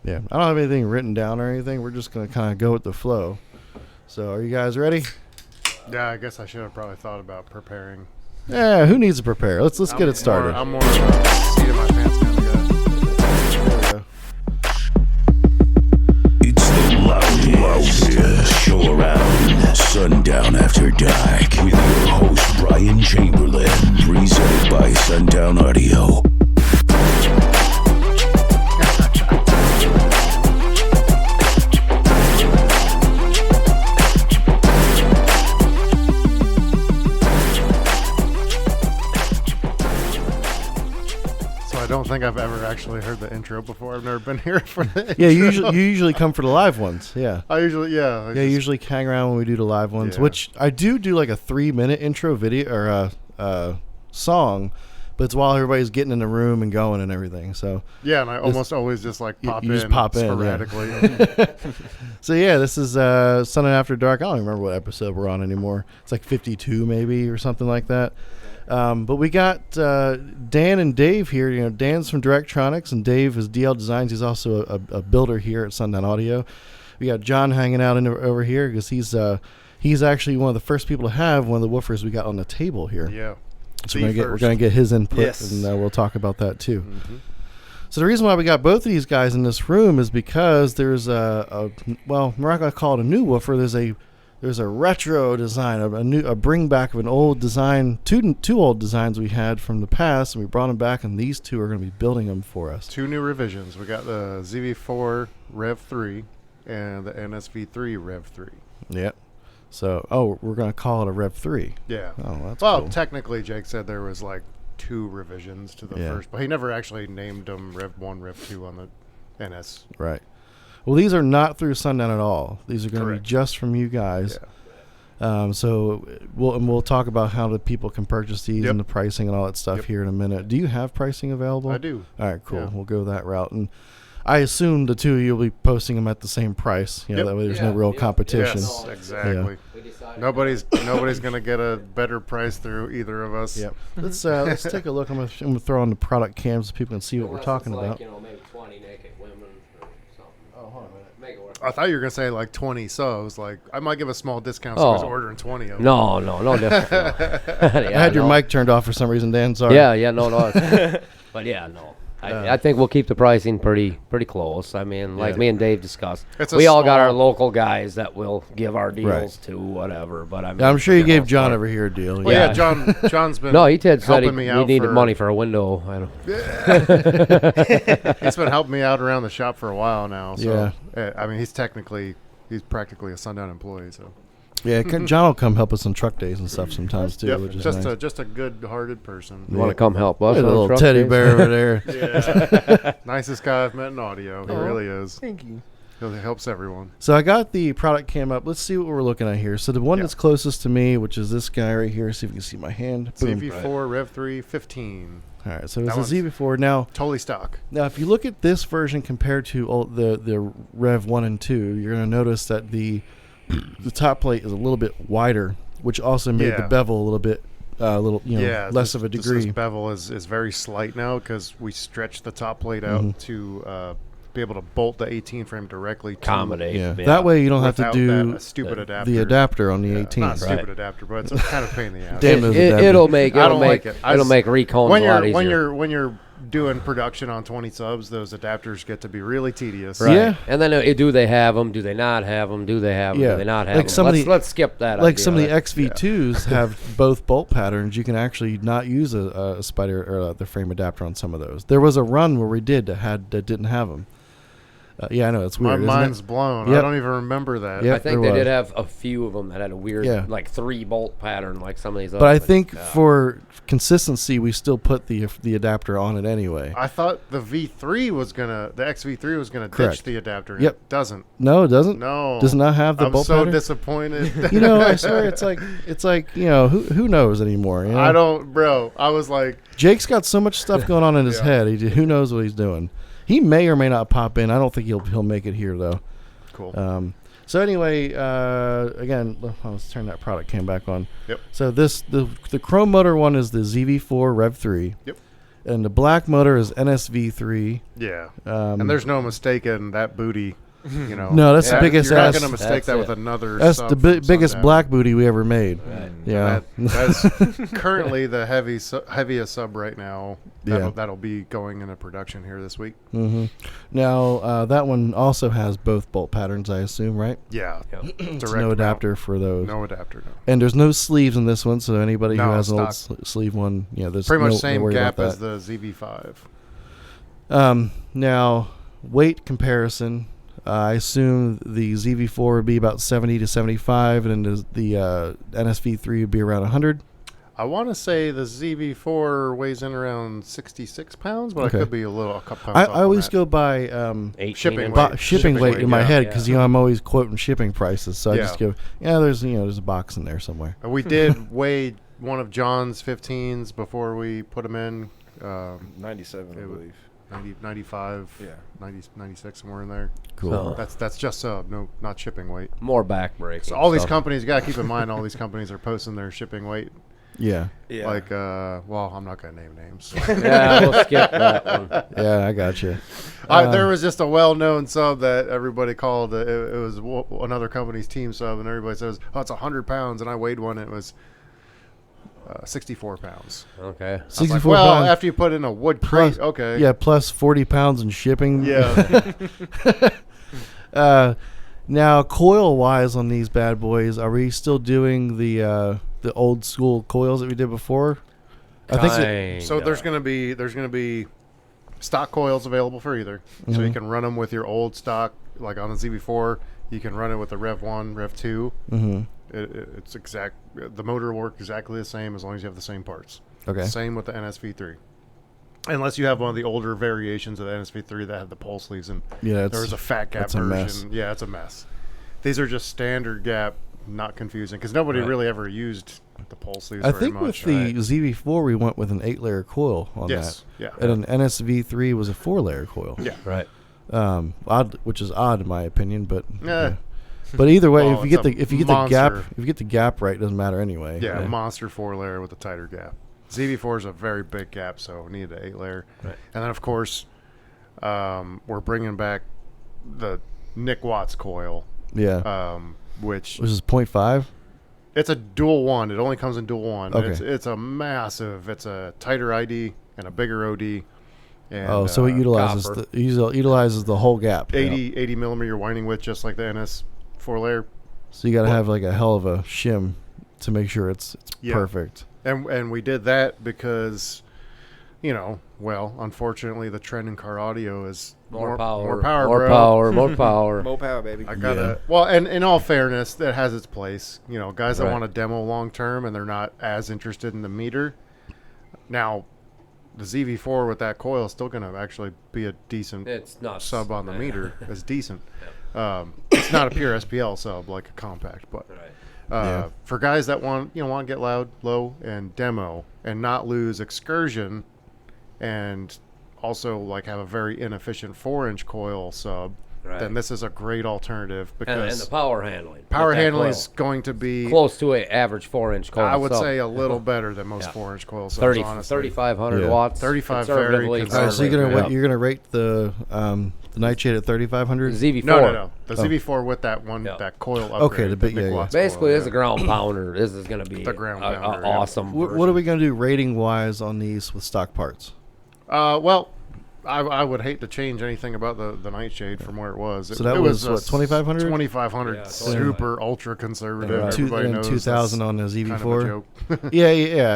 Yeah, I don't have anything written down or anything. We're just going to kind of go with the flow. So are you guys ready? Yeah, I guess I should have probably thought about preparing. Yeah, who needs to prepare? Let's get it started. I'm more of a seat of my pants kind of guy. It's the loudest show around. Sundown After Dark with your host Bryan Chamberlain, presented by Sundown Audio. I don't think I've ever actually heard the intro before. I've never been here for the intro. Yeah, you usually come for the live ones. Yeah. I usually Usually hang around when we do the live ones, Yeah. which I do like a 3-minute intro video or a song, but it's while everybody's getting in the room and going and everything. So yeah, and I almost always just like pop you in just pop in, sporadically. yeah. So yeah, this is Sunday After Dark. I don't even remember what episode we're on anymore. It's like 52 maybe or something like that. But we got Dan and Dave here. You know, Dan's from Directronix and Dave is DL Designs. He's also a builder here at Sundown Audio. We got John hanging out over here because he's actually one of the first people to have one of the woofers we got on the table here. Yeah. So we're gonna get his input, Yes. and we'll talk about that too. Mm-hmm. So the reason why we got both of these guys in this room is because there's we're not gonna call it a new woofer. There's a retro design, a bring back of an old design, two old designs we had from the past, and we brought them back, and these two are going to be building them for us. 2 new revisions. We got the Zv.4 Rev 3 and the NSv.3 Rev 3. Yep. So, we're going to call it a Rev 3. Yeah. Oh, that's well, cool. technically, Jake said there was like 2 revisions to the first, but he never actually named them Rev 1, Rev 2 on the NS. Right. Well, these are not through Sundown at all. These are going to be just from you guys. Yeah. So we'll talk about how the people can purchase these and the pricing and all that stuff here in a minute. Do you have pricing available? I do. All right, cool. Yeah. We'll go that route. And I assume the two of you will be posting them at the same price. You know, that way there's no real competition. Yes, exactly. Nobody's gonna get a better price through either of us. Yep. Let's take a look. I'm gonna throw on the product cams so people can see what we're talking about. Maybe 20 naked women or something. Oh, hold on a minute. Make it work. I thought you were gonna say like 20 subs. Like I might give a small discount so I was ordering 20 of them. No different. I had your mic turned off for some reason, Dan. Sorry. No. But yeah, no. I think we'll keep the pricing pretty close. I mean, like me and Dave discussed, we all got our local guys that will give our deals to whatever. But I mean, I'm sure you gave John over here a deal. Well, yeah, John's been he said helping me out. He needed money for a window. I don't. He's been helping me out around the shop for a while now. So, Yeah. I mean, he's practically a Sundown employee. So. Yeah, John will come help us on truck days and stuff sometimes too, which is nice. Just a good-hearted person. You want to come help us? Look at the little teddy bear over there. Yeah. Nicest guy I've met in audio. He really is. Thank you. He helps everyone. So I got the product cam up. Let's see what we're looking at here. So the one that's closest to me, which is this guy right here. See if you can see my hand. Boom. Zv.4 Rev 3 15. All right, so it's a Zv.4 now. Totally stock. Now, if you look at this version compared to the Rev 1 and 2, you're going to notice that the top plate is a little bit wider, which also made the bevel a little bit, less of a degree. This bevel is very slight now because we stretched the top plate out to be able to bolt the 18 frame directly to accommodate. Yeah. That way you don't have to do that stupid adapter. The adapter on the 18. Not a stupid adapter, but it's a kind of pain in the ass. Damn it'll make recones when a lot easier. When you're doing production on 20 subs, those adapters get to be really tedious. Right. Yeah. And then do they have them? Do they not have them? Do they have them? Do they not have them? Let's skip that. Like some of the XV2s have both bolt patterns. You can actually not use a spider or the frame adapter on some of those. There was a run where we did that didn't have them. I know it's weird. My mind's blown. Yep. I don't even remember that. Yep, I think they did have a few of them that had a weird, like 3-bolt pattern, like some of these. But I think for consistency, we still put the adapter on it anyway. I thought the XV3 was gonna ditch the adapter. Yep. It doesn't. No, it doesn't. No, does not have the bolt pattern. I'm so disappointed. I swear it's like who knows anymore. You know? I don't, bro. I was like, Jake's got so much stuff going on in his head. Who knows what he's doing. He may or may not pop in. I don't think he'll make it here though. Cool. So anyway, again, let's turn that product cam back on. Yep. So the Chrome motor one is the Zv.4 Rev 3. Yep. And the black motor is NSv.3. Yeah. And there's no mistaking that booty. You know, no, that's the biggest You're ass. not going to mistake that with another. That's sub the biggest Sundown. black booty we ever made. Right. Yeah, That's currently the heaviest sub right now. That'll be going into production here this week. Mm-hmm. Now that one also has both bolt patterns, I assume, right? Yeah. It's no adapter for those. No adapter. No. And there's no sleeves in this one, so anybody who No, has an old stock. sleeve one, there's Pretty much no same worry gap about as the Zv.4. Now, weight comparison. I assume the Zv.4 would be about 70 to 75, and then the NSv.3 would be around 100. I want to say the Zv.4 weighs in around 66 pounds, but Okay. I could be a couple pounds I off on always that. go by 18 shipping inch. weight. shipping weight in my yeah. head because I'm always quoting shipping prices, so I Yeah. just go, there's a box in there somewhere. We did weigh one of John's 15s before we put them in. 97, I believe. 90, 95, Yeah. 90, 96, somewhere in there. Cool. So- That's just not shipping weight. More back braking. So all these stuff. companies, you got to keep in mind, all these companies are posting their shipping weight. Yeah, Yeah. Like, well, I'm not going to name names. Yeah, we'll skip that one. yeah, I got you. There was just a well-known sub that everybody called. It was another company's team sub, and everybody says, "Oh, it's 100 pounds," and I weighed one. It was 64 pounds. Okay. I was 64 like, well, pounds after you put in a wood crate, plus, okay. Yeah, plus 40 pounds in shipping. Yeah. Now, coil-wise on these bad boys, are we still doing the old school coils that we did before? I think so. So there's gonna be stock coils available for either. So you can run them with your old stock, like on the Zv.4. You can run it with the Rev 1, Rev 2. Mm-hmm. It's exact. The motor will work exactly the same as long as you have the same parts. Okay. Same with the NSv.3. Unless you have one of the older variations of the NSv.3 that have the pole sleeves, and Yeah, there was a fat gap that's a version. mess. Yeah, it's a mess. These are just standard gap, not confusing, because nobody really ever used the pole sleeves I very think much. with the Zv.4 we went with an 8-layer coil on Yes, that. yeah. And an NSv.3 was a 4-layer coil. Yeah. Right. Odd, which is odd in my opinion, but Yeah. But either way, Well, if you get it's a the gap, monster. if you get the gap right, it doesn't matter anyway. Yeah, monster 4-layer with a tighter gap. Zv.4 is a very big gap, so we needed an 8-layer. Right. And then, of course, we're bringing back the Nick Watts coil, Yeah. which Which is 0.5. it's a dual one. It only comes in dual one. Okay. It's a massive. It's a tighter ID and a bigger OD. And, So it utilizes copper. utilizes the whole gap. 80 millimeter winding width, just like the NS 4-layer. So you got to have like a hell of a shim to make sure it's Yeah. perfect. And we did that because, unfortunately, the trend in car audio is More power. more power, More bro. power. More power. Mo power, baby. I gotta. Well, and in all fairness, that has its place. Guys that Right. want to demo long term and they're not as interested in the meter. Now, the Zv.4 with that coil is still going to actually be a decent It's not sub on the meter. It's decent. It's not a pure SPL sub like a compact, but Right. for guys that want to get loud, low, and demo, and not lose excursion, and also have a very inefficient 4-inch coil sub, Right. then this is a great alternative And because the power handling. power with that handling coil. is going to be, Close to an average 4-inch coil. I would so say, a little better than most Yeah. 4-inch coil subs. 3,500 Yeah. watts. 35 conservatively. very All right, so conservative. you're gonna rate the nightshade at 3,500. ZV4. No. The Zv.4 with that one, Yeah. that coil upgrade. Okay, the big- Nick yeah, yeah. Watts Basically, coil, it's a ground pounder. This is going to be The ground a pounder, yeah. awesome. What are we gonna do rating wise on these with stock parts? Well, I would hate to change anything about the nightshade from where it was. So that was, what, 2,500? 2,500, Yeah, super ultra conservative. Right. Everybody knows 2,000 that's on the kind of a ZV4. joke. Yeah,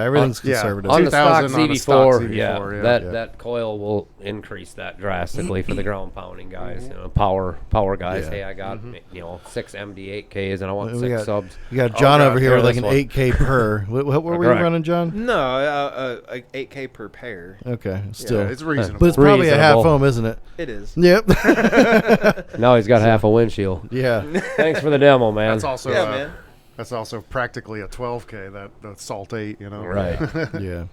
everything's yeah. conservative. On the stock 2,000 on the stock ZV4, ZV4, yeah, yeah. that coil will increase that drastically for the ground pounding guys. Power guys. Yeah. Hey, I got 6 MD8Ks and I want We 6 got- subs. You got John God, over here yeah, with like this an one. 8K per. What were you Correct. running, John? No, 8K per pair. Okay, still. Yeah, it's reasonable. But it's probably a half Reasonable. ohm, isn't it? It is. Yep. Now he's got half a windshield. Yeah. Thanks for the demo, man. that's also Yeah, man. that's also practically a 12K. That Salt 8, Right. Yeah.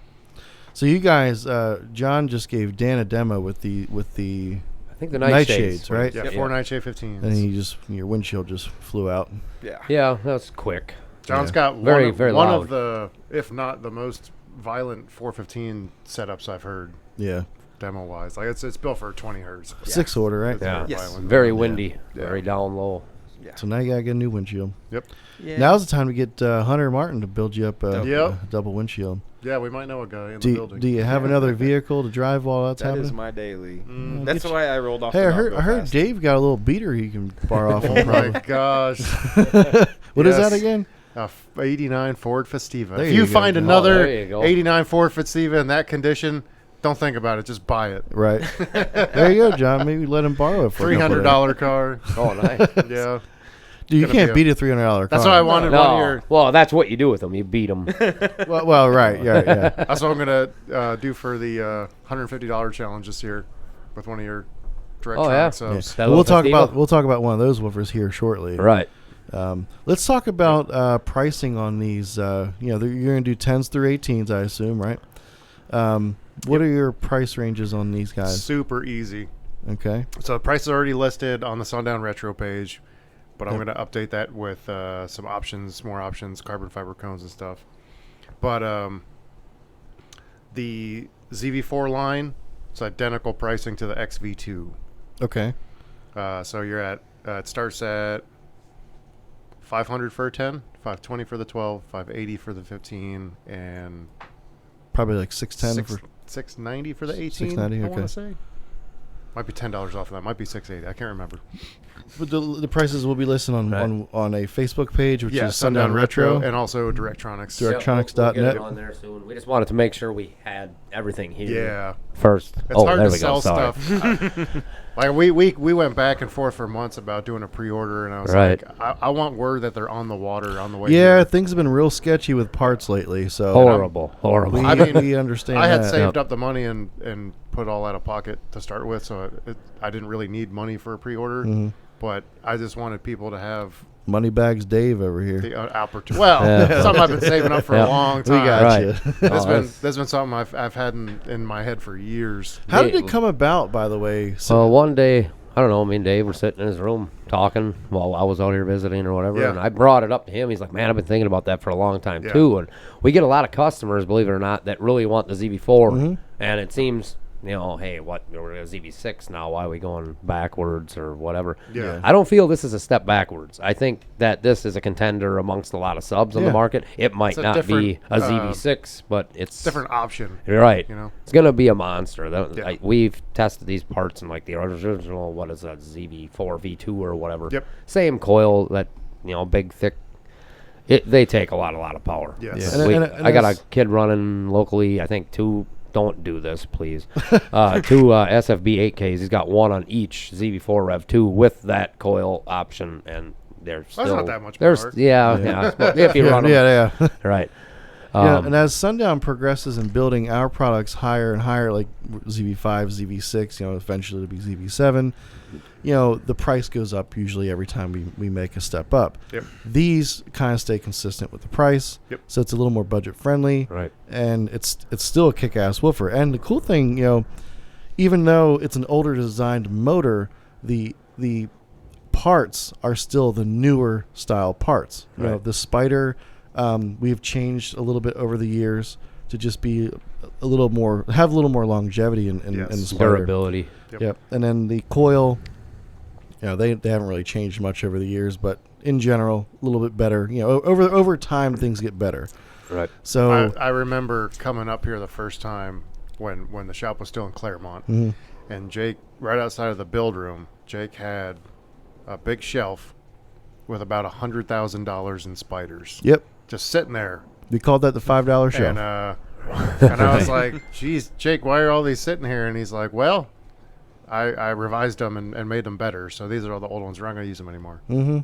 So you guys, John just gave Dan a demo with the I think the nightshades, right? Yeah, 4 Nightshade 15s. And your windshield just flew out. Yeah. Yeah, that's quick. John's Yeah. got Very one loud. of the, if not the most violent 415 setups I've heard. Yeah. Demo wise, like it's built for 20 hertz. 6 order, right? It's Yeah. very Yes. violent. Very windy, Yeah. very down low. Yeah. So now you gotta get a new windshield. Yep. Yeah. Now's the time to get Hunter Martin to build you up a Yep. double windshield. Yeah, we might know a guy in the Do building. you have another vehicle to drive while that's That happening? is my daily. Mm. That's Get why I rolled off. Hey, the I dock heard real fast. Dave got a little beater he can borrow off. Oh him, my probably. gosh. What is Yes. that again? 89 Ford Festiva. There If you you go, find John. another there you go. 89 Ford Festiva in that condition, don't think about it. Just buy it. Right. There you go, John. Maybe let him borrow it for a couple $300 car. Oh, nice. Yeah. Dude, you gonna can't be a- beat a $300 car. That's why I wanted one No. here. Well, that's what you do with them. You beat them. Well, right. Yeah. That's what I'm gonna do for the $150 challenge this year with one of your Directronix Oh, yeah. subs. That We'll little talk Festiva? about one of those woofers here shortly. Right. Let's talk about pricing on these. You're going to do 10s through 18s, I assume, right? What are your price ranges on these guys? Super easy. Okay. So the price is already listed on the Sundown Retro page, but I'm Yep. going to update that with some options, more options, carbon fiber cones and stuff. But the Zv.4 line, it's identical pricing to the XV2. Okay. So you're at it starts at $500 for a 10, $520 for the 12, $580 for the 15, and Probably like 610 for. $690 for the 18. $690, I want okay. to say. Might be $10 off of that. Might be $680. I can't remember. But the prices will be listed on Right. on a Facebook page, which Yeah, is Sundown Retro. and also Directronix. Directronix.net. We'll get it on there soon. We just wanted to make sure we had everything here Yeah. first. It's hard there to we sell go. Sorry. stuff. Like we went back and forth for months about doing a pre-order, and I was Right. like, I want word that they're on the water on the way. Yeah, here. things have been real sketchy with parts lately. So Horrible. We, I mean, we understand I had that. saved up the money and put all out of pocket to start with, so I didn't really need money for a pre-order. Mm-hmm. But I just wanted people to have Moneybags Dave over here. the opportunity. Well, Yeah. something I've been saving up for Yeah. a long We time. got Right. you. That's been something I've had in my head for years. How did it come about, by the way? So one day, I don't know, me and Dave were sitting in his room talking while I was out here visiting or whatever, Yeah. and I brought it up to him. He's like, man, I've been thinking about that for a long time, Yeah. too. And we get a lot of customers, believe it or not, that really want the ZV4. Mm-hmm. And it seems, hey, what, we're a ZV6 now, why are we going backwards or whatever? Yeah. I don't feel this is a step backwards. I think that this is a contender amongst a lot of subs on Yeah. the market. It might It's a not be different, a ZV6, but it's Different option. You're right. You know? It's gonna be a monster. Yeah. We've tested these parts in like the original, what is that, ZV4 V2 or whatever. Yep. Same coil, that big thick. They take a lot of power. Yes. Yeah. And I got a as- kid running locally. I think two. Don't do this, please. Two SFB 8Ks. He's got one on each ZV4 Rev 2 with that coil option, and they're still. not that much there's power. Yeah. If you run them, yeah. right. Yeah, and as Sundown progresses in building our products higher and higher, like ZV5, ZV6, eventually it'll be ZV7, the price goes up usually every time we make a step up. Yep. These kind of stay consistent with the price, Yep. so it's a little more budget friendly, Right. and it's still a kick-ass woofer. And the cool thing, even though it's an older designed motor, the parts are still the newer style parts. Right. The Spider. We've changed a little bit over the years to just be have a little more longevity in Yes. the Spider. Durability. Yep. And then the coil, they haven't really changed much over the years, but in general, a little bit better. Over time, things get better. Right. So I remember coming up here the first time when the shop was still in Claremont, Mm-hmm. and Jake, right outside of the build room, Jake had a big shelf with about $100,000 in spiders. yep, Just sitting there. we called that the $5 shelf. And I was like, geez, Jake, why are all these sitting here? And he's like, well, I revised them and made them better. So these are all the old ones. We're not going to use them anymore. Mm-hmm.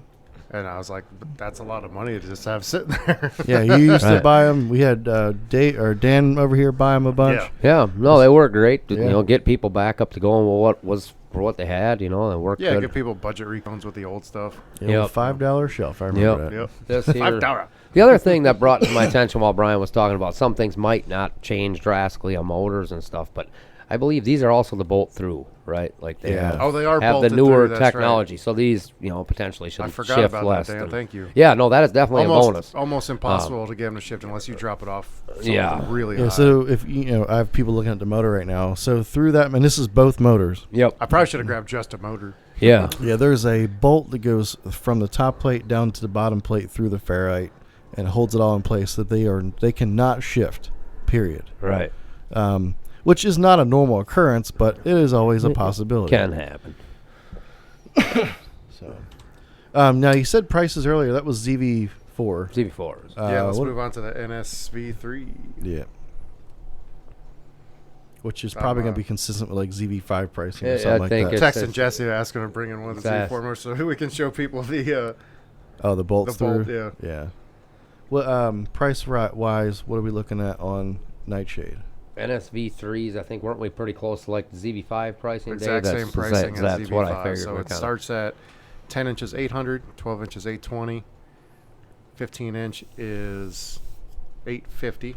And I was like, that's a lot of money to just have sitting there. Yeah, you used to Right. buy them. We had Dan over here buy them a bunch. Yeah. Yeah, no, they work great. to, Yeah. Get people back up to going with what was for what they had. They work Yeah, good. give people budget recons with the old stuff. Yeah, Yep. $5 shelf. I remember Yep. that. Yep. This here- $5. The other thing that brought to my attention while Bryan was talking about some things might not change drastically on motors and stuff, but I believe these are also the bolt through right? Like they Yeah. Oh, they are have the bolted newer through, that's technology. So these, potentially should I forgot shift about less. that, Dan. than- Thank you. Yeah, no, that is definitely a bonus. Almost impossible to get them to shift unless you drop it off. Yeah. Really Yeah, high. so if I have people looking at the motor right now. So through that, and this is both motors. Yep. I probably should have grabbed just a motor. Yeah. Yeah, there's a bolt that goes from the top plate down to the bottom plate through the ferrite and holds it all in place so that they cannot shift. Period. Right. Which is not a normal occurrence, but it is always a possibility. Can happen. So, now you said prices earlier. That was Zv.4. Zv.4s. Yeah, let's what- move on to the NSv.3. Yeah. Which is probably going to be consistent with like Zv.5 pricing or Yeah, something I like think that. it's- Texting Jesse asking to bring in one of the Fast. Z4 motors so we can show people the The bolts the bolt, through. yeah. Yeah. Well, price wise, what are we looking at on Nightshade? NSv.3s, I think, weren't we pretty close to like the Zv.5 pricing? exact Dave? same pricing as That's ZV5. what I figured. So we're it kinda- starts at 10 inches 800, 12 inches 820, 15 inch is 850,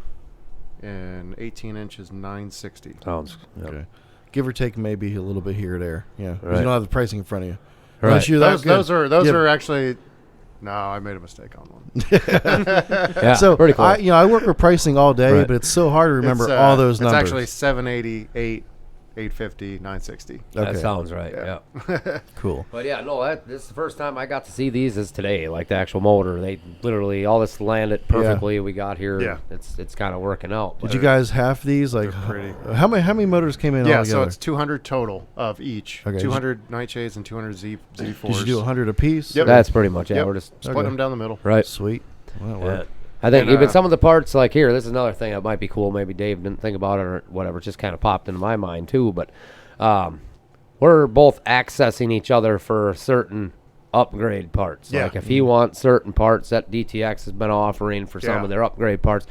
and 18 inch is 960. Sounds Okay. Give or take maybe a little bit here or there. Yeah. 'Cause Right. you don't have the pricing in front of you. Right. Unless you're that Those good. those Yeah. are actually. No, I made a mistake on one. Yeah, So pretty cool. I work with pricing all day, Right. but it's so hard to remember It's, all those numbers. It's actually 780, 850, 960. That Okay. sounds right. Yeah. Cool. But yeah, no, this is the first time I got to see these is today. Like the actual motor, they literally all this landed perfectly. We got here. Yeah. It's kind of working out. Did you guys have these? Like, pretty. how many motors came in Yeah, all together? so it's 200 total of each. Okay. 200 Nightshades and 200 Z4s. Did you do 100 apiece? Yep. That's pretty much it. Yep. We're just Split Okay. them down the middle. right. Sweet. Well, that Yeah. worked. I think And, even some of the parts, like here, this is another thing that might be cool. Maybe Dave didn't think about it or whatever. It just kind of popped into my mind too. But we're both accessing each other for certain upgrade parts. Yeah. Like if you want certain parts that DTX has been offering for some Yeah. of their upgrade parts,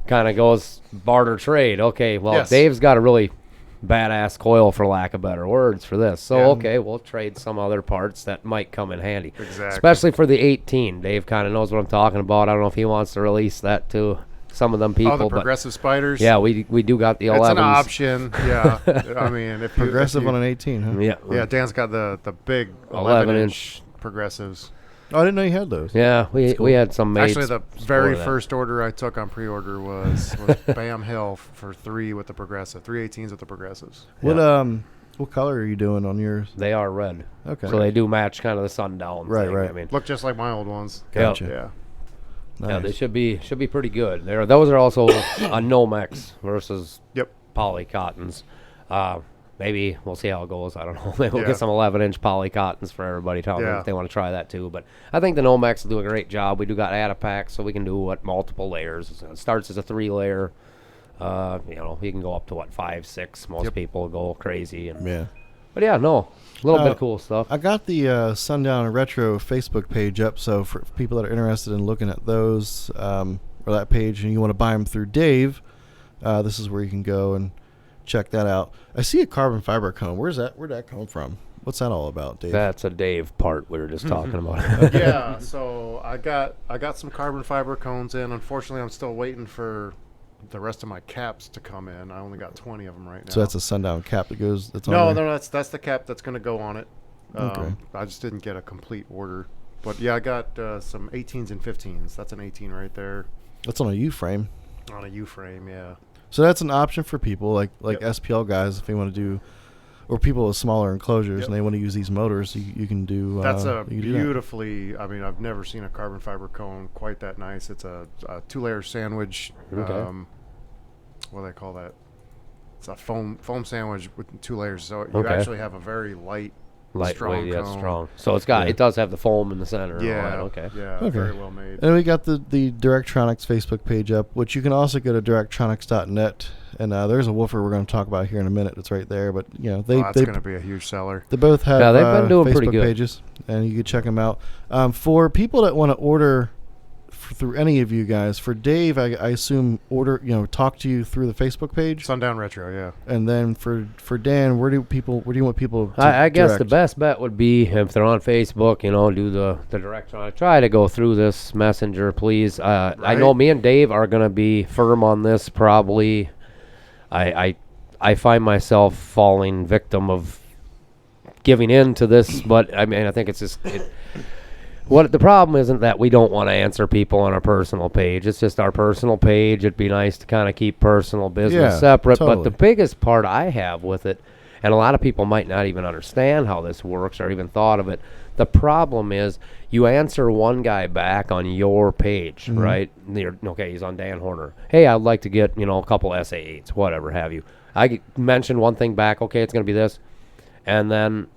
kind of goes barter trade. Okay, well, Yes. Dave's got a really badass coil, for lack of better words, for this. So, Yeah. okay, we'll trade some other parts that might come in handy. Exactly. Especially for the 18. Dave kind of knows what I'm talking about. I don't know if he wants to release that to some of them people. Oh, the but progressive spiders. yeah, we do got the 11s. It's an option. Yeah. I mean, if you Progressive if you, on an 18, huh? Yeah. Yeah, Dan's got the big 11 11-inch progressives. Oh, I didn't know you had those. Yeah, we had some made. Actually, the very that. first order I took on pre-order was Bam Hill for 3 with the progressive, 318s with the progressives. What color are you doing on yours? They are red. Okay. So they do match kind of the Sundown Right, thing. right. I mean, Look just like my old ones. Gotcha. Yeah. Nice. yeah, they should be pretty good. Those are also a Nomex versus Yep. poly cottons. Maybe we'll see how it goes. I don't know. Maybe we'll Yeah. get some 11-inch poly cottons for everybody. Tell them Yeah. if they want to try that too. But I think the Nomex will do a great job. We do got Adapacks, so we can do multiple layers. It starts as a 3-layer. You can go up to 5, 6. Most people go crazy. Yeah. But yeah, no, a little bit of cool stuff. I got the Sundown Retro Facebook page up, so for people that are interested in looking at those or that page, and you want to buy them through Dave, this is where you can go and check that out. I see a carbon fiber cone. Where'd that come from? What's that all about, Dave? That's a Dave part we were just talking about. Yeah, so I got some carbon fiber cones in. Unfortunately, I'm still waiting for the rest of my caps to come in. I only got 20 of them right now. So that's a Sundown cap that goes. That's no, on there? no, that's the cap that's going to go on it. Okay. I just didn't get a complete order. But yeah, I got some 18s and 15s. That's an 18 right there That's on a U frame. on a U-frame, yeah. So that's an option for people like Yep. SPL guys if they want to do, or people with smaller enclosures and they want to use these motors. You can do. That's a you can do that. beautifully, I mean, I've never seen a carbon fiber cone quite that nice. It's a 2-layer sandwich. Okay. What do they call that? It's a foam sandwich with 2 layers. So you Okay. actually have a very light, strong Lightweight, yeah, cone. strong. So it does have the foam in the center. and all Yeah. that, okay. Yeah. Okay. Very well made. And we got the Directronix Facebook page up, which you can also go to directronix.net. And there's a woofer we're going to talk about here in a minute. It's right there. But That's going to be a huge seller. they both have Yeah, they've been doing Facebook pretty good. pages, and you can check them out. For people that want to order through any of you guys, for Dave, I assume talk to you through the Facebook page, Sundown Retro, yeah. and then for Dan, where do you want people to I guess the direct? best bet would be if they're on Facebook, do the Directronix. Try to go through this messenger, please. I know me and Dave are going to be firm on this probably. I I find myself falling victim of giving in to this, but I mean, I think it's just what the problem isn't that we don't want to answer people on our personal page. It's just our personal page. It'd be nice to kind of keep personal business separate. Totally. But the biggest part I have with it, and a lot of people might not even understand how this works or even thought of it. The problem is you answer one guy back on your page, right? Okay, he's on Dan Horner. Hey, I'd like to get, a couple SA8s, whatever have you. I mentioned one thing back, okay, it's going to be this. And then,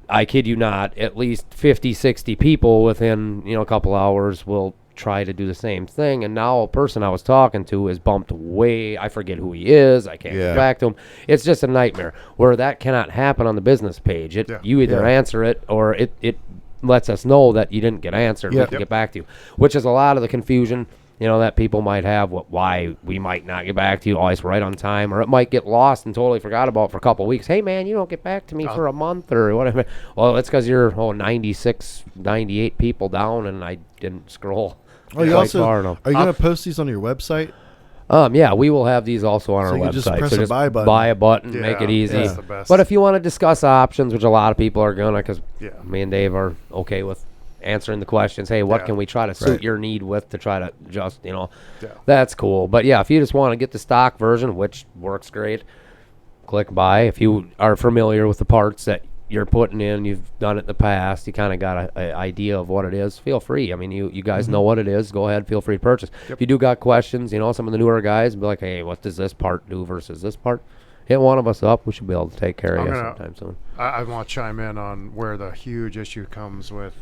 I kid you not, at least 50, 60 people within, a couple hours will try to do the same thing. And now a person I was talking to is bumped way, I forget who he is, I can't get back to him. It's just a nightmare where that cannot happen on the business page. You either answer it or it lets us know that you didn't get answered. We can get back to you, which is a lot of the confusion, that people might have, why we might not get back to you always right on time, or it might get lost and totally forgot about for a couple of weeks. Hey, man, you don't get back to me for a month or whatever. Well, it's because you're 96, 98 people down, and I didn't scroll. Oh, you also are you going to post these on your website? Yeah, we will have these also on our you website. Just press so a buy button. Buy a button, make it easy. That's the best. But if you want to discuss options, which a lot of people are gonna, because me and Dave are okay with answering the questions. Hey, what can we try to suit your need with to try to just, that's cool. But yeah, if you just want to get the stock version, which works great, click buy. If you are familiar with the parts that you're putting in, you've done it in the past, you kind of got an idea of what it is, feel free. I mean, you guys know what it is. Go ahead, feel free to purchase. If you do got questions, some of the newer guys be like, hey, what does this part do versus this part? Hit one of us up. We should be able to take care of you sometime soon. I want to chime in on where the huge issue comes with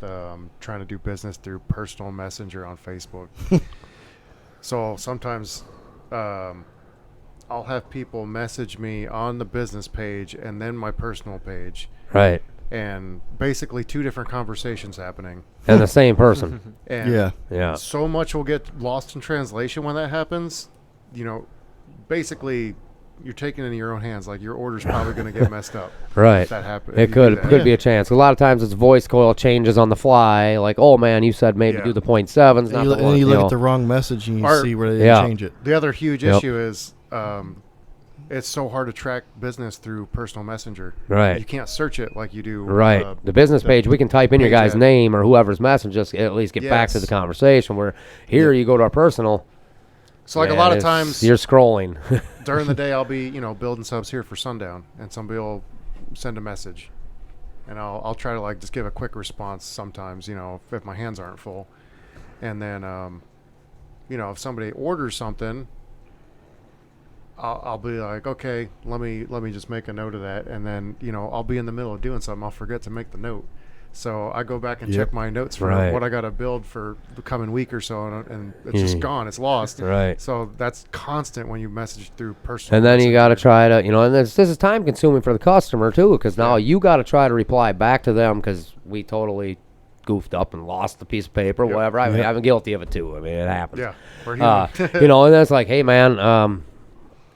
trying to do business through personal messenger on Facebook. So sometimes I'll have people message me on the business page and then my personal page. Right. And basically 2 different conversations happening. And the same person. And yeah. So much will get lost in translation when that happens. Basically, you're taking it in your own hands. Like, your order's probably going to get messed up. Right. If that happens. It could be a chance. A lot of times it's voice coil changes on the fly. Like, oh, man, you said maybe do the 0.7s. And you look at the wrong message and you see where they change it. The other huge issue is it's so hard to track business through personal messenger. Right. You can't search it like you do. Right. The business page, we can type in your guy's name or whoever's message, just at least get back to the conversation. Where here you go to our personal. So like a lot of times you're scrolling. During the day, I'll be building subs here for Sundown, and somebody will send a message, and I'll try to just give a quick response sometimes, if my hands aren't full, and then if somebody orders something, I'll be like, okay, let me just make a note of that, and then I'll be in the middle of doing something, I'll forget to make the note. So I go back and check my notes for what I got to build for the coming week or so, and it's just gone. It's lost. Right. So that's constant when you message through personal. And then messenger. you got to try to, and this is time consuming for the customer too, because now you got to try to reply back to them because we totally goofed up and lost the piece of paper, whatever. I mean, I'm guilty of it too. I mean, it happens. Yeah. We're human. And then it's like, hey man,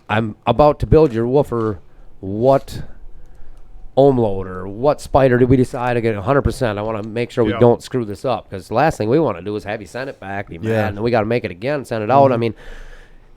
I'm about to build your woofer. What ohm loader, what spider did we decide to get 100%? I want to make sure we don't screw this up, because the last thing we want to do is have you send it back, be mad, and then we got to make it again, send it out. I mean,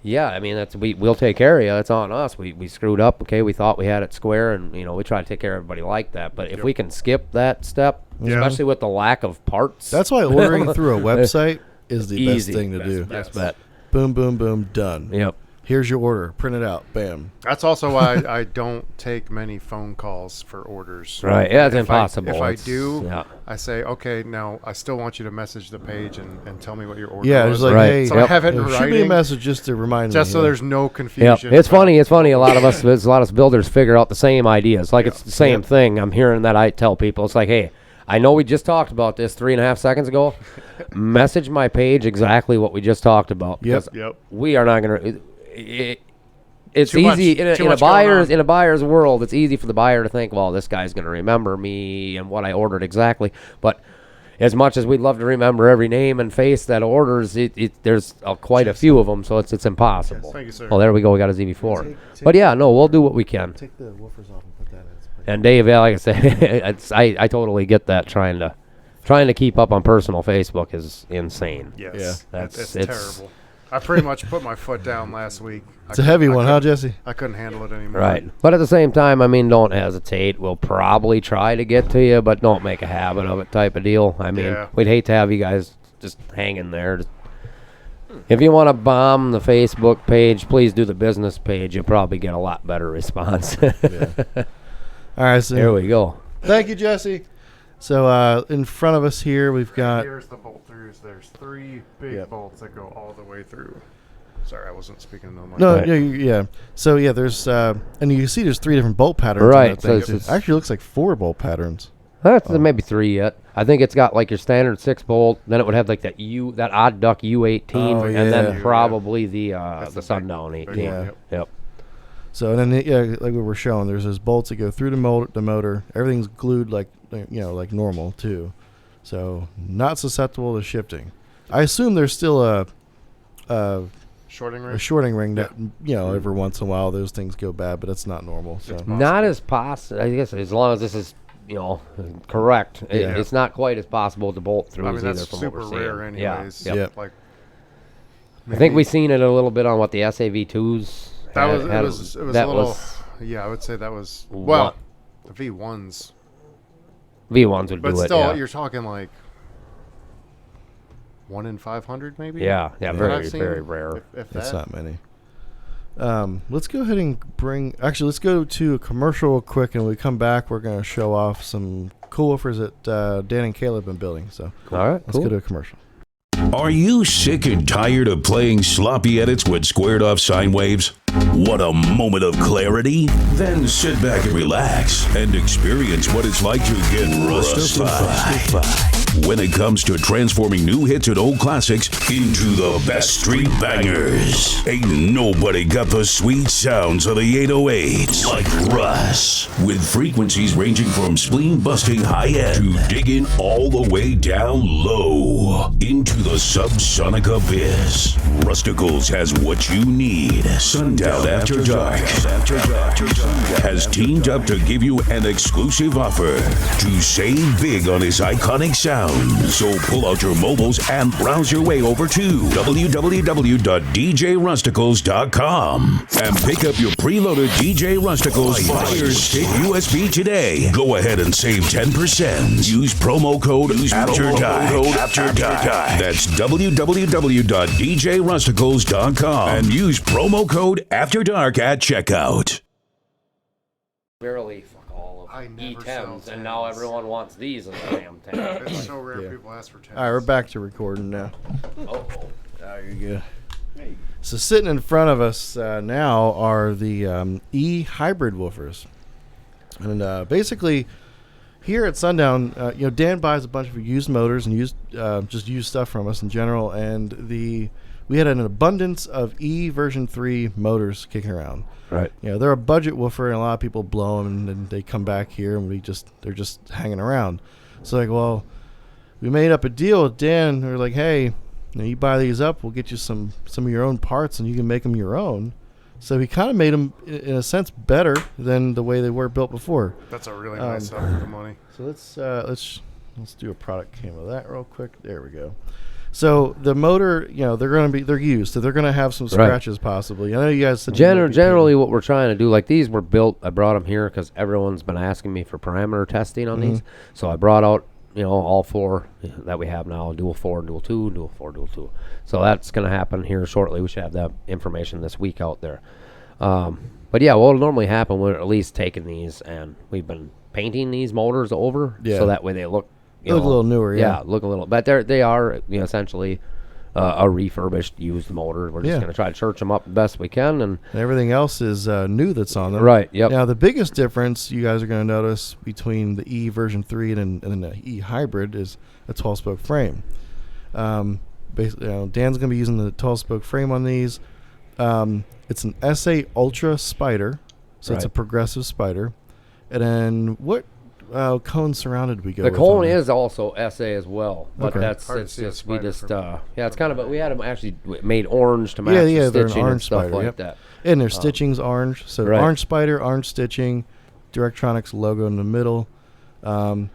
that's we'll take care of you. It's on us. We screwed up. Okay, we thought we had it square, and we try to take care of everybody like that. But if we can skip that step, especially with the lack of parts, that's why ordering through a website is the easy. Best thing to do. Best bet. Boom, boom, boom, done. Yep. Here's your order. Print it out. Bam. That's also why I don't take many phone calls for orders. Right. Yeah, it's impossible. If I do, I say, okay, now I still want you to message the page and tell me what your order was. was. Like, hey, so I have it in shoot writing. me a message just to remind me. Just so there's no confusion. It's funny. It's funny. A lot of us builders figure out the same ideas. Like it's the same thing. I'm hearing that I tell people. It's like, hey, I know we just talked about this 3.5 seconds ago. Message my page exactly what we just talked about. Yep. We are not going to. It's Too easy much in a buyer's world. It's easy for the buyer to think, well, this guy's going to remember me and what I ordered exactly. But as much as we'd love to remember every name and face that orders, there's quite a few of them, so it's impossible. Yes, thank you, sir. Well, there we go. We got a Zv.4. But we'll do what we can. Take the woofers off and put that in. And Dave, like I said, I totally get that. Trying to keep up on personal Facebook is insane. Yes. Yeah, it's terrible. I pretty much put my foot down last week. It's a heavy one, huh, Jesse? I couldn't handle it anymore. Right. But at the same time, I mean, don't hesitate. We'll probably try to get to you, but don't make a habit of it type of deal. I mean, Yeah. we'd hate to have you guys just hanging there. If you want to bomb the Facebook page, please do the business page. You'll probably get a lot better response. All right, so There we go. thank you, Jesse. So in front of us here, we've got Here's the bolt throughs. There's 3 big bolts that go all the way through. Sorry, I wasn't speaking to them like no, that. yeah. So yeah, there's and you can see there's 3 different bolt patterns. Right, On that so thing. it's- It actually looks like 4 bolt patterns. That's maybe 3 yet. I think it's got like your standard 6 bolt. Then it would have like that odd duck U18, Oh, and yeah. then probably the the Sundown big 18. one, Yep. So and then like we were showing, there's those bolts that go through the motor. Everything's glued like like normal too, so not susceptible to shifting. I assume there's still a Shorting a ring? shorting ring that every once in a while those things go bad, but it's not normal. So Not as possible. I guess as long as this is correct, Yeah. it's not quite as possible to bolt through I mean, as that's either from super what we're seeing. rare anyways. Yeah. Yep. Like, I think we seen it a little bit on what the SAV2s. that had- was, had- it was a that little, was yeah, I would say that was, What? well, the V1s. V1s would But do still, it. Yeah. you're talking like 1 in 500 maybe? Yeah, that I've very, seen, very rare. If that's that. not many. Let's go ahead and let's go to a commercial real quick, and when we come back, we're going to show off some cool woofers that Dan and Caleb have been building. So All right, let's cool. go to a commercial. Are you sick and tired of playing sloppy edits with squared off sine waves? Want a moment of clarity? Then sit back and relax and experience what it's like to get rustified. When it comes to transforming new hits and old classics into the best street bangers, ain't nobody got the sweet sounds of the 808s like Russ. With frequencies ranging from spleen-busting high-end to digging all the way down low into the subsonic abyss, Russticals has what you need. Sundown After Dark has teamed up to give you an exclusive offer to save big on his iconic sound. So pull out your mobiles and browse your way over to www.djrusticals.com and pick up your preloaded DJ Rusticals Fire Stick USB today. Go ahead and save 10%. Use promo code AFTERDARK. That's www.djrusticals.com and use promo code AFTERDARK at checkout. Barely fuck all I of never E10s, sell and now 10s. everyone wants these in the damn tank. It's so rare people ask for 10. All right, we're back to recording now. Oh, There you go. So sitting in front of us now are the E-hybrid woofers. And basically, here at Sundown, Dan buys a bunch of used motors and just used stuff from us in general. And we had an abundance of Zv.4 motors kicking around. right. They're a budget woofer, and a lot of people blow them, and then they come back here, and they're just hanging around. So we made up a deal with Dan. We're like, hey, you buy these up, we'll get you some of your own parts, and you can make them your own. So he kind of made them, in a sense, better than the way they were built before. That's a really nice stuff for the money. So let's do a product cam of that real quick. There we go. So the motor, they're used, so they're gonna have some scratches possibly. I know you guys said Generally, what we're trying to do, like these were built, I brought them here because everyone's been asking me for parameter testing on these. So I brought out, all 4 that we have now, dual 4, dual 2, dual 4, dual 2. So that's going to happen here shortly. We should have that information this week out there. But yeah, what will normally happen, we're at least taking these and we've been painting these motors over so that way they look, look a little newer. Yeah, look a little, but they are essentially a refurbished used motor. We're just going to try to church them up the best we can, and everything else is new that's on them. Right. Yep. Now the biggest difference you guys are going to notice between the Zv.4 and the E-hybrid is a 12-spoke frame. Basically, Dan's going to be using the 12-spoke frame on these. It's an SA Ultra Spider, so it's a progressive spider. And then what cone surrounded we go the with cone on is also SA as well, but Okay. that's Hard to it's see a just we spider just from- it's kind of we had them actually made orange to match they're the an stitching and orange stuff spider, like yep. that. And their stitching's orange. So Right. orange spider, orange stitching, Directronix logo in the middle.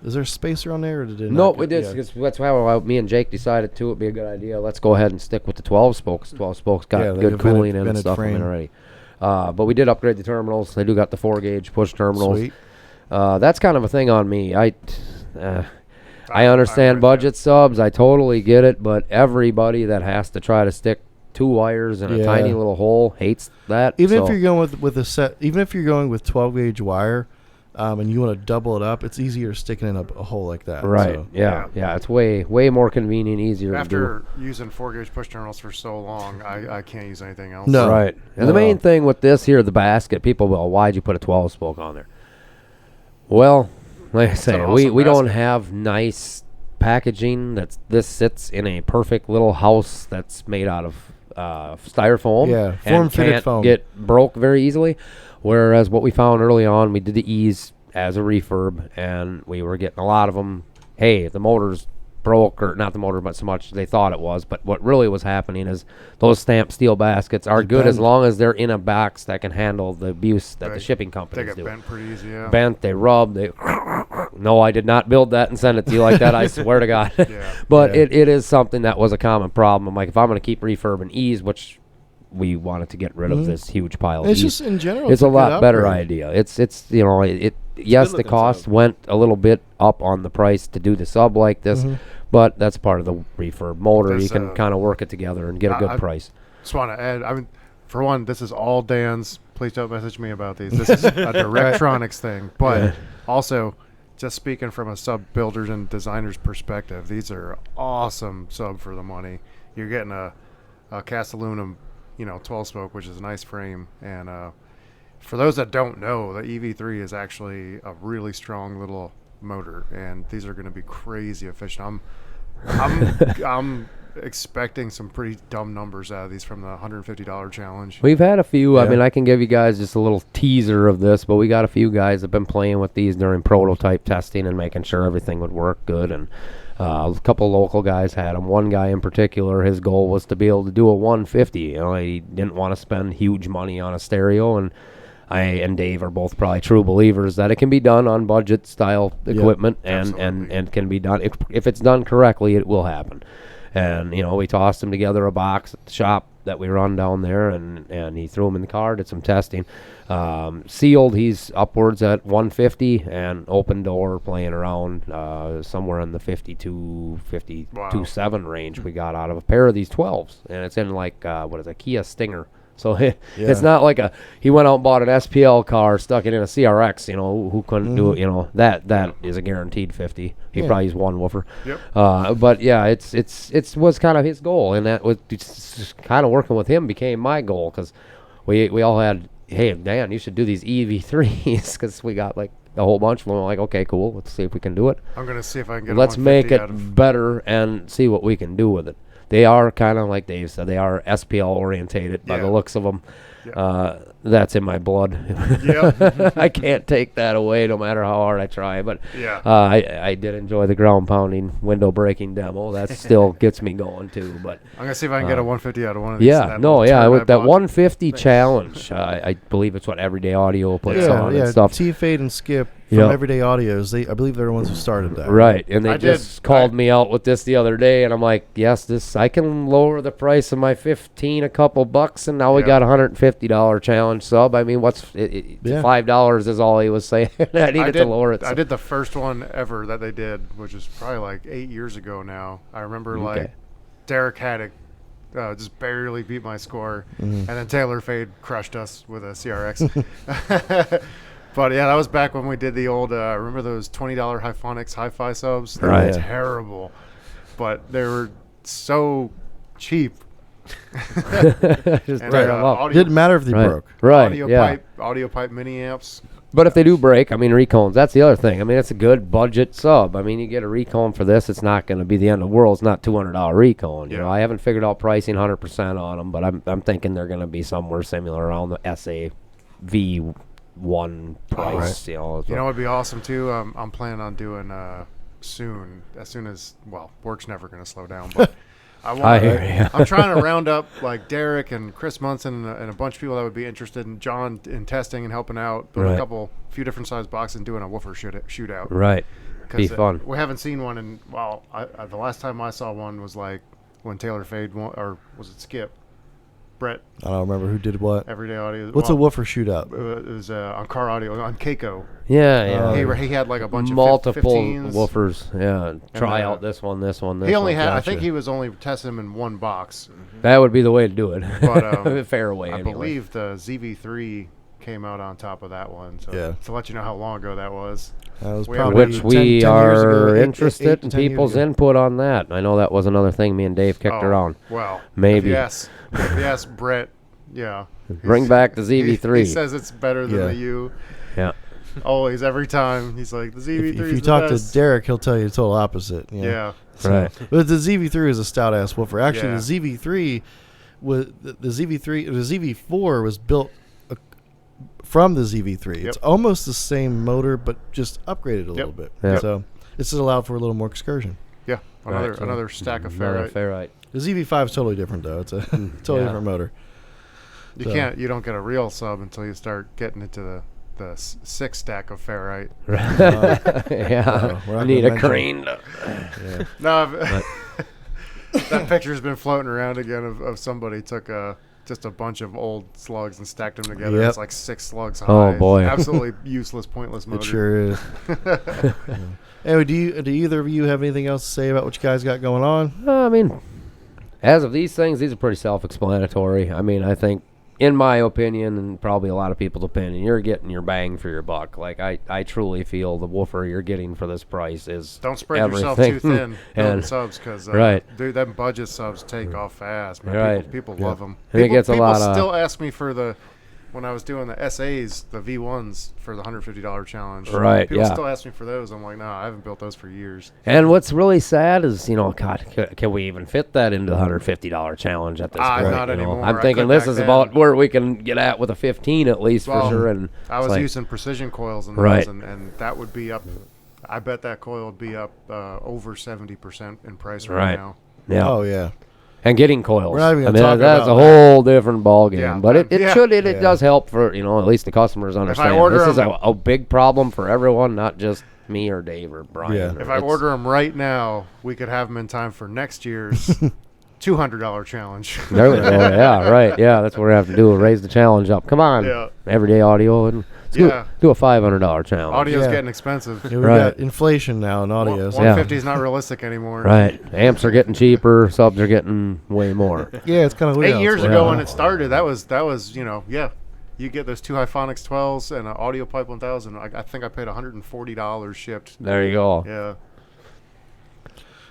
Is there a spacer on there, or did it? No, not we get- did. yeah. Because that's how me and Jake decided too. It'd be a good idea. Let's go ahead and stick with the 12 spokes. 12 spokes got Yeah, like good a cooling and vented stuff in frame. it already. But we did upgrade the terminals. They do got the 4-gauge push terminals. Sweet. That's kind of a thing on me. I I'm understand with budget subs. I totally get it. But everybody that has to try to stick 2 wires in a Yeah. tiny little hole hates that. Even if so- you're going with a set, even if you're going with 12 gauge wire, and you want to double it up, it's easier sticking in a hole like that. right, So. yeah, it's way more convenient, easier to do. After using 4-gauge push terminals for so long, I can't use anything else. No. Right. And the No. main thing with this here, the basket, people will, why'd you put a 12 spoke on there? Well, like I say, an we awesome don't basket. have nice packaging. This sits in a perfect little house that's made out of styrofoam. Yeah, and form-fitted can't foam. get broke very easily. Whereas what we found early on, we did the ease as a refurb, and we were getting a lot of them. Hey, the motor's broke, or not the motor, but so much they thought it was. But what really was happening is those stamped steel baskets are good as bend. long as they're in a box that can handle the abuse that the Right. shipping They companies get do. bent pretty easy, yeah. Bent, they rub, they. No, I did not build that and send it to you like that. I swear to God. Yeah. But Yeah. it is something that was a common problem. I'm like, if I'm going to keep refurb and ease, which we wanted to get rid of this huge pile of It's ease. just in general. It's a good lot better upgrade. idea. It's you know it yes, the good-looking cost sub. went a little bit up on the price to do the sub like this, but that's part of the refurb motor. You Does, can kind of work it together and get a good I- price. Just want to add, I mean, for one, this is all Dan's. Please don't message me about these. This is a Directronix thing. But also, just speaking from a sub builder's and designer's perspective, these are awesome sub for the money. You're getting a cast aluminum, 12 spoke, which is a nice frame. And for those that don't know, the EV3 is actually a really strong little motor, and these are going to be crazy efficient. I'm expecting some pretty dumb numbers out of these from the $150 challenge. We've had a few. I Yeah. mean, I can give you guys just a little teaser of this, but we got a few guys that have been playing with these during prototype testing and making sure everything would work good. And a couple local guys had them. One guy in particular, his goal was to be able to do a 150. He didn't want to spend huge money on a stereo, and I and Dave are both probably true believers that it can be done on budget style equipment, and absolutely. can be done if it's done correctly. It will happen. And we tossed him together a box at the shop that we run down there, and he threw them in the car, did some testing. Sealed, he's upwards at 150, and open door playing around somewhere in the 52.7 range we got out of a pair of these 12s. And it's in like, what is it, Kia Stinger. So it's not like he went out and bought an SPL car, stuck it in a CRX, who couldn't do it, that is a guaranteed 50. He probably used one woofer. Yep. But yeah, it was kind of his goal, and that was just kind of working with him became my goal, because we all had, hey, Dan, you should do these EV3s, because we got like a whole bunch of them. I'm like, okay, cool, let's see if we can do it. I'm going to see if I can get Let's a make 150 it out of better and see what we can do with it. They are kind of like Dave said, they are SPL orientated by the Yeah. looks of them. Yeah. That's in my blood. Yep. I can't take that away no matter how hard I try. But Yeah. I did enjoy the ground pounding, window breaking demo. That still gets me going too. But I'm going to see if I can get a 150 out of one of these. yeah, and no, we'll yeah, turn with that button. 150 challenge, I believe it's what Everyday Audio puts on and stuff. T-Fade and Skip from Yep. Everyday Audios. I believe they're the ones who started that. Right, and they I just did- called I- me out with this the other day, and I'm like, yes, I can lower the price of my 15 a couple bucks, and now we Yeah. got a $150 challenge sub. I mean, Yeah. $5 is all he was saying. I needed to lower it. I did the first one ever that they did, which is probably like 8 years ago now. I remember like Derek Haddock just barely beat my score, and then Taylor Fade crushed us with a CRX. But yeah, that was back when we did the old. Remember those $20 Hyphonics hi-fi subs? They Right. were terrible, but they were so cheap. Just And, tear 'em up. audio, Didn't matter if they Right, broke. right, yeah. audio pipe mini amps. But if they do break, I mean, recones, that's the other thing. I mean, it's a good budget sub. I mean, you get a recone for this, it's not going to be the end of the world. It's not $200 recone. You know, Yeah. I haven't figured out pricing 100% on them, but I'm thinking they're going to be somewhere similar around the SA V1 price. You know, You know what'd be awesome too? I'm planning on doing soon as work's never going to slow down, but I hear you. I'm trying to round up like Derek and Chris Munson and a bunch of people that would be interested in John in testing and helping out, build a few different size boxes and doing a woofer shootout. Right. Be fun. We haven't seen one in, well, the last time I saw one was like when Taylor Fade won, or was it Skip? Brett. I don't remember who did what. Everyday Audio. What's a woofer shootout? It was on Car Audio, on Keiko. Yeah. He had like a bunch multiple of 15s. woofers. Yeah. Try out this one. He only had, I think he was only testing them in one box. That would be the way to do it. But fair way. I believe the Zv.4 came out on top of that one. So to let you know how long ago that was. That was Which we are interested in people's input on that. I know that was another thing me and Dave kicked around. Well, maybe. If you ask Brett, bring back the Zv.4. He says it's better than the U. Yeah. Always, every time. He's like, the Zv.4 If you talk to Derek, he'll tell you the total opposite. Yeah. So, right. But the Zv.4 is a stout ass woofer. Actually, Yeah. the Zv.4 was the Zv.4 was built from the Zv.3. Yep. It's almost the same motor, but just upgraded a little bit. Yeah. So this has allowed for a little more excursion. Yeah. Another stack of ferrite. Ferrite. The Zv.5 is totally different, though. It's a totally different motor. You don't get a real sub until you start getting into the 6 stack of ferrite. Yeah. we're not Need gonna a crane. No, that picture's been floating around again of somebody took just a bunch of old slugs and stacked them together. Yep. It's like 6 slugs high. Oh, boy. Absolutely useless, pointless motor. It sure is. Anyway, do either of you have anything else to say about what you guys got going on? I mean, as of these things, these are pretty self-explanatory. I mean, I think, in my opinion, and probably a lot of people's opinion, you're getting your bang for your buck. Like, I truly feel the woofer you're getting for this price is Don't spread everything. yourself too thin building And- subs because, right. dude, them budget subs take off fast. Man. Right. People love them. And it gets a lot of- People still ask me for when I was doing the SAs, the V1s for the $150 challenge. Right, People yeah. still ask me for those. I'm like, no, I haven't built those for years. And what's really sad is, God, can we even fit that into the $150 challenge at this point? Not anymore. I'm I thinking could this back is then. about where we can get at with a 15 at least for Well, sure. And I it's was like, using precision coils in those, Right. and that would be up. I bet that coil would be up over 70% in price Right. now. yeah. Oh yeah. And getting coils. We're not even I gonna mean, talk that's a about whole different ball game. Yeah, but it Yeah. does help for, at least the customers understand. order This is them- a big problem for everyone, not just me or Dave or Bryan. Yeah. or If I it's- order them right now, we could have them in time for next year's $200 challenge. There we go. Yeah, right. Yeah, that's what we have to do. Raise the challenge up. Come on. Yeah. Everyday audio. And do a $500 challenge. Audio's Yeah. getting expensive. Yeah, we Right. got inflation now in audio. so- 150 is not realistic anymore. Right. Amps are getting cheaper. Subs are getting way more. Yeah, it's kind of weird. 8 years how it's ago working. when it started, that was you get those 2 Hyphonics 12s and an Audio Pipe 1000. I think I paid $140 shipped. There you go. Yeah.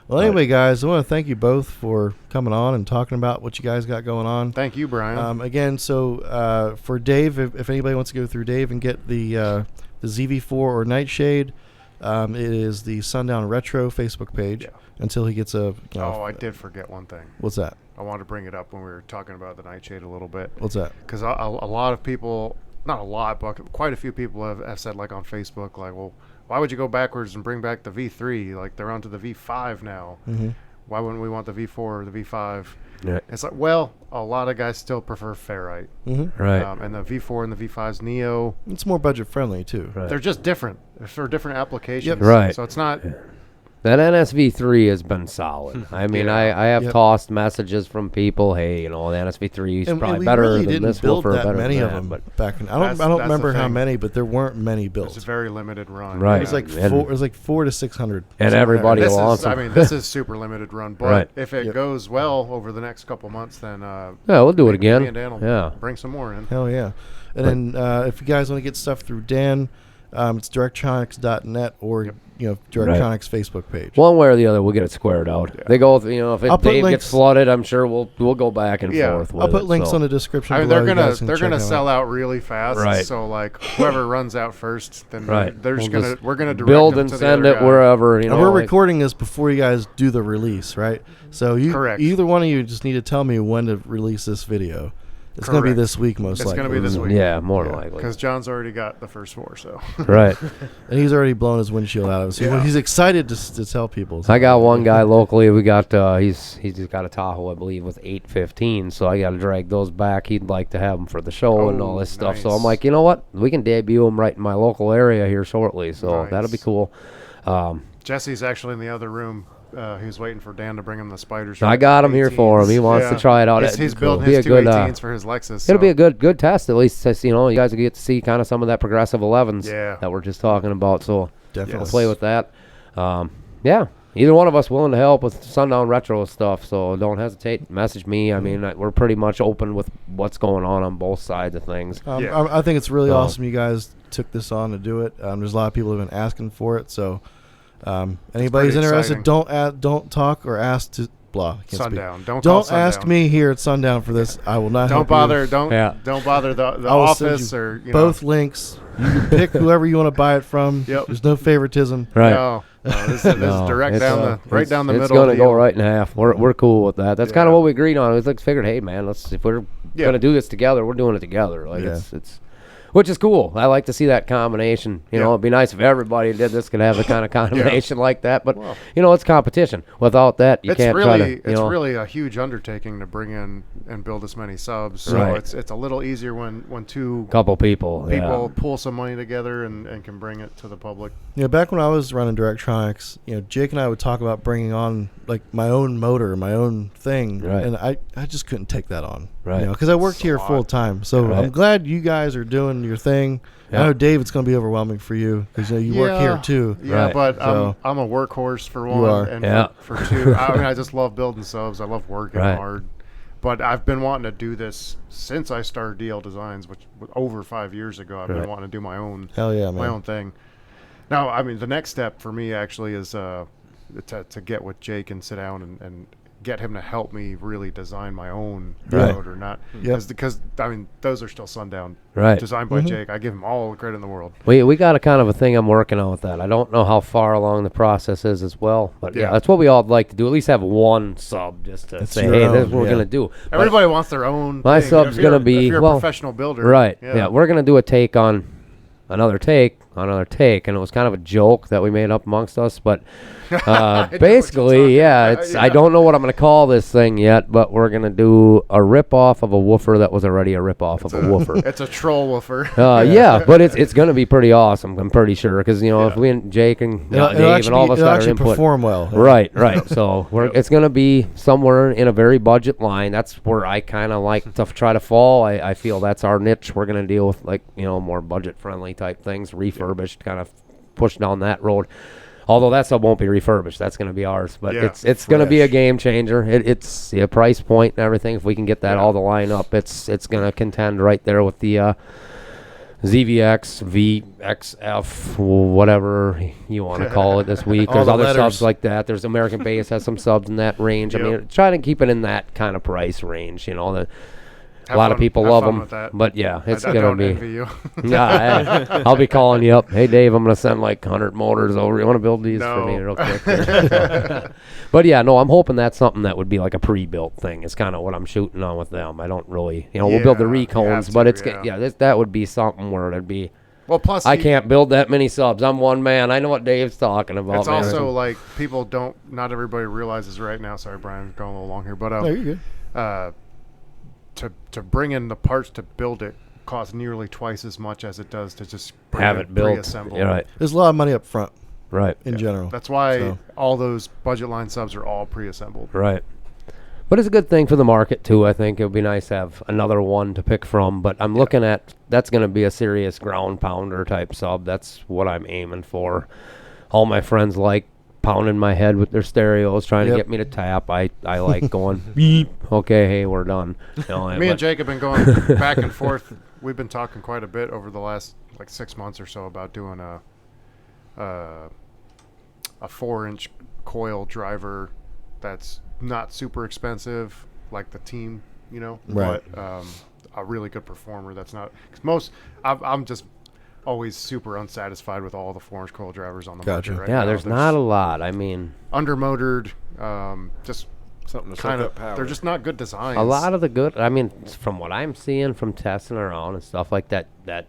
Well, anyway, guys, I want to thank you both for coming on and talking about what you guys got going on. Thank you, Brian. Again, so for Dave, if anybody wants to go through Dave and get the Zv.4 or Nightshade, it is the Sundown Retro Facebook page until he gets a. I did forget one thing. What's that? I wanted to bring it up when we were talking about the Nightshade a little bit. What's that? Because a lot of people, not a lot, but quite a few people have said, like on Facebook, like, well, why would you go backwards and bring back the V3? Like, they're onto the V5 now. Mm-hmm. Why wouldn't we want the V4 or the V5? Yeah. It's like, well, a lot of guys still prefer ferrite. Mm-hmm. Right. And the V4 and the V5's Neo, It's more budget friendly too. Right. they're just different. They're for different applications. Yep. Right. So it's not... That NSv.3 has been solid. I mean, Yeah. I have Yep. tossed messages from people, hey, the NSv.3 is And probably we better really than didn't this build woofer, that better many than of that, them but back in. I That's don't the remember how thing. many, but there weren't many It's built. a very limited run. Right. It was like And- four. It was like 400 to 600. and somewhere everybody there. This wants is, I them. mean, this is super limited run, but Right. if it Yep. goes well over the next couple months, then Yeah, we'll do it maybe again. me and Dan will Yeah. bring some more in. Hell yeah! And then if you guys want to get stuff through Dan, it's Directronix.net or Directronix Facebook page. One way or the other, we'll get it squared out. Yeah. They go, if I'll put Dave links- gets flooded, I'm sure we'll go back and Yeah. forth with I'll put it, links so. on the description. I mean, below. they're You guys can gonna check them sell out. out really fast. Right. So like whoever runs out first, then Right. they're just We'll gonna just we're gonna direct build them and to the send other it guy. wherever. And we're like- recording this before you guys do the release, right? So Correct. either one of you just need to tell me when to release this video, It's going to be Correct. this week, most It's likely. going to be this week. Yeah, more than likely. Because John's already got the first 4, so. Right. And he's already blown his windshield out of us. Yeah. He's excited to tell people. I got one guy locally. We got he's just got a Tahoe, I believe, with 815. So I got to drag those back. He'd like to have them for the show and all this stuff. So I'm nice. like, you know what? We can debut them right in my local area here shortly. So Nice. that'll be cool. Jesse's actually in the other room. He was waiting for Dan to bring him the spiders. I got him here for him. He wants to try it out. He's building Be his a good, 218s for his Lexus. It'll be a good test. At least, you know, you guys will get to see kind of some of that progressive 11s that we're just talking about. So Definitely. we'll play with that. Yeah. Either one of us willing to help with Sundown retro stuff, so don't hesitate. Message me. I mean, we're pretty much open with what's going on both sides of things. I think it's really So- awesome you guys took this on to do it. There's a lot of people who have been asking for it, so anybody's pretty interested, exciting. don't talk or ask to blah. I can't speak. Sundown. Don't call ask Sundown. me here at Sundown for this. I will not. Don't help bother. You. Don't bother the I will send office you or both links. You can pick whoever you want to buy it from. Yep. There's no favoritism. Right. No, this is direct it's, down the right down the It's middle. gonna go deal. right in half. We're cool with that. That's kind of what we agreed on. We like figured, hey man, if we're gonna do this together, we're doing it together. Like it's which is cool. I like to see that combination. You know, it'd be nice if everybody did this, could have the kind of combination like that. But you know, it's competition. Without that, you can't try to. It's really a huge undertaking to bring in and build this many subs. So Right. it's a little easier when two couple people pull some money together and can bring it to the public. Yeah, back when I was running Directronix, you know, Jake and I would talk about bringing on like my own motor, my own thing, Right. and I just couldn't take that on, Right. You know, because I worked here full time. So Right. I'm glad you guys are doing your thing. Yeah. I know Dave, it's going to be overwhelming for you because you work here too. Yeah, Right. but So- I'm a workhorse for You one, are. and Yeah. for two, I mean, I just love building subs. I love working Right. hard. But I've been wanting to do this since I started DL Designs, which was over 5 years ago. I've Right. been wanting to do my own, Hell yeah, man. my own thing. Now, I mean, the next step for me actually is to get with Jake and sit down and get him to help me really design my own Right. motor, not Yep. because I mean those are still Sundown, Right. designed by Jake. I give him all the credit in the world. We got a kind of a thing I'm working on with that. I don't know how far along the process is as well, but yeah, Yeah. that's what we all like to do. At least have one sub just to say, your hey, own, this is what we're yeah. gonna do. But- Everybody wants their own. My thing. sub's If you're- gonna be- if you're well, a professional builder, Right. Yeah. We're gonna do a take on another take, and it was kind of a joke that we made up amongst us. But basically, I don't know what I'm gonna call this thing yet, but we're gonna do a rip off of a woofer that was already a rip off of a woofer. It's a troll woofer. Yeah, but it's gonna be pretty awesome. I'm pretty sure because if we and Jake and It'll Dave and all of us it'll got our actually input. perform well. Right. So it's going to be somewhere in a very budget line. That's where I kind of like to try to fall. I feel that's our niche. We're going to deal with more budget friendly type things, refurbished, kind of push down that road. Although that sub won't be refurbished, that's going to be ours. But it's going to be a game changer. It's a price point and everything. If we can get that all the line up, it's going to contend right there with the ZVX, VXF, whatever you want to call it this week. All There's the other letters. subs like that. There's American Base has some subs in that range. I mean, try to keep it in that kind of price range. A lot of people love them, but yeah, it's I gonna don't be. envy you. Yeah, I'll be calling you up. Hey, Dave, I'm gonna send like 100 motors over. You want to build these for me real quick? But yeah, no, I'm hoping that's something that would be like a pre-built thing. It's kind of what I'm shooting on with them. I don't really, we'll build the Yeah, you recones, have but to, it's that would be something where it'd be. Well, plus I can't build that many subs. I'm one man. I know what Dave's talking about. It's man. also like people not everybody realizes right now. Sorry, Brian, I'm going a little long here, but No, you're good. To bring in the parts to build it costs nearly twice as much as it does to just bring have it built. pre-assembled. Yeah, right. There's a lot of money up front Right. in general. That's why So. all those budget line subs are all pre-assembled. Right. But it's a good thing for the market, too. I think it would be nice to have another one to pick from. But I'm looking at that's going to be a serious ground pounder type sub. That's what I'm aiming for. All my friends like pounding my head with their stereos, trying to get me to tap. I like going, beep. Okay, hey, we're done. Me and Jake have been going back and forth. We've been talking quite a bit over the last 6 months or so about doing a 4-inch coil driver that's not super expensive, like the team, Right. but a really good performer. That's not cause I'm just always super unsatisfied with all the 4-inch coil drivers on the Gotcha. market right Yeah, now. there's not a lot. I mean, undermotored, just Something to kind soak of up power. they're just not good designs. A lot of the good, I mean, from what I'm seeing from testing around and stuff like that, that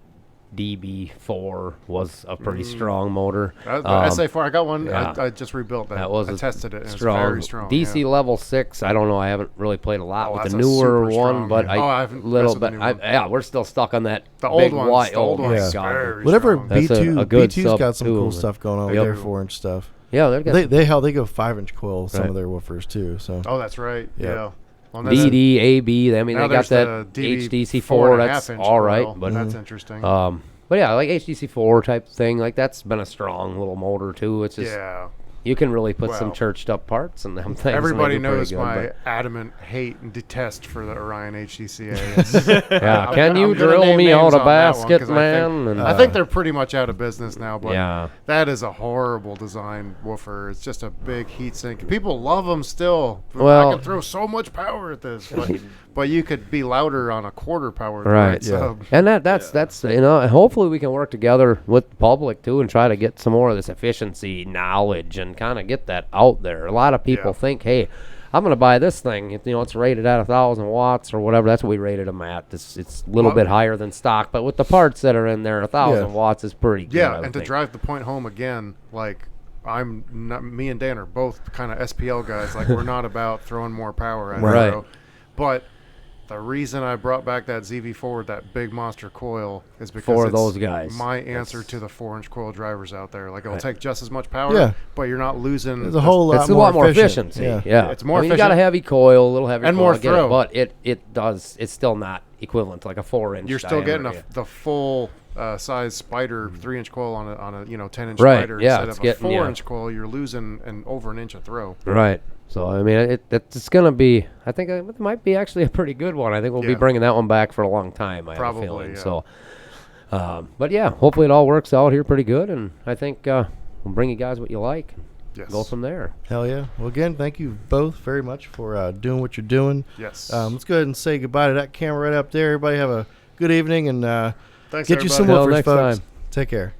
DB4 was a pretty strong motor. SA4, I got one. yeah. I just rebuilt that. That was I a tested it. And strong, it's very strong. DC yeah. level 6. I don't know. I haven't really played a lot Oh, with that's the a newer super one, strong, but yeah. Oh, I haven't little messed with bit. the new one. Yeah, we're still stuck on that The big old ones. white. The old Oh ones. my is God. very Whatever strong. That's B2, a good B2's sub got some too, cool but- stuff going on with Yep. their 4-inch stuff. Yeah, they've got They go 5-inch coil some Right. of their woofers too. So Oh, that's right. Yeah. Yeah. Well, then- DD, AB. I mean, now they got there's that the DB HDC4. That's 4.5-inch all right, coil. but that's interesting. but yeah, like HDC4 type thing. Like that's been a strong little motor too. It's just yeah. you can really put some Well, churched up parts and them things. Everybody and they do pretty knows good, my but- adamant hate and detest for the Orion HDCA. It's- Yeah, I'm can gonna- you I'm gonna drill name me names out a on that one, basket, 'cause man? And I think they're pretty much out of business now, but Yeah. that is a horrible design woofer. It's just a big heat sink. People love them still. Well- I can throw so much power at this, but you could be louder on a quarter power. Right. sub. And that's you know, and hopefully we can work together with the public too and try to get some more of this efficiency knowledge and kind of get that out there. A lot of people Yeah. think, hey, I'm going to buy this thing. You know, it's rated at 1,000 watts or whatever. That's what we rated them at. It's a little Well- bit higher than stock, but with the parts that are in there, 1,000 Yeah. watts is pretty good. Yeah, I would and to think. drive the point home again, like me and Dan are both kind of SPL guys. Like we're not about throwing more power at Right. it, bro. But the reason I brought back that ZV4, that big monster coil, is because For it's those guys. my answer to the 4-inch coil drivers out there. Like it'll take just as much power, Yeah. but you're not losing. there's a whole lot It's a more lot more efficient. efficiency. Yeah. Yeah, It's more I mean, you got a efficient. heavy coil, a little heavier And coil, more I get it, throw. but it does. It's still not equivalent to like a 4-inch. You're still getting diameter. the full size spider 3-inch coil on a 10-inch Right, spider yeah, instead it's of a getting- yeah. 4-inch coil. You're losing over an inch of throw. Right. So I mean, it's gonna be. I think it might be actually a pretty good one. I think we'll be Yeah. bringing that one back for a long time. I have a Probably, feeling. yeah. So, but yeah, hopefully it all works out here pretty good, and I think we'll bring you guys what you like. Yes. Go from there. Hell yeah. Well, again, thank you both very much for doing what you're doing. Yes. Let's go ahead and say goodbye to that camera right up there. Everybody have a good evening and Thanks, get you everybody. some Till woofers, next folks. time. Take care.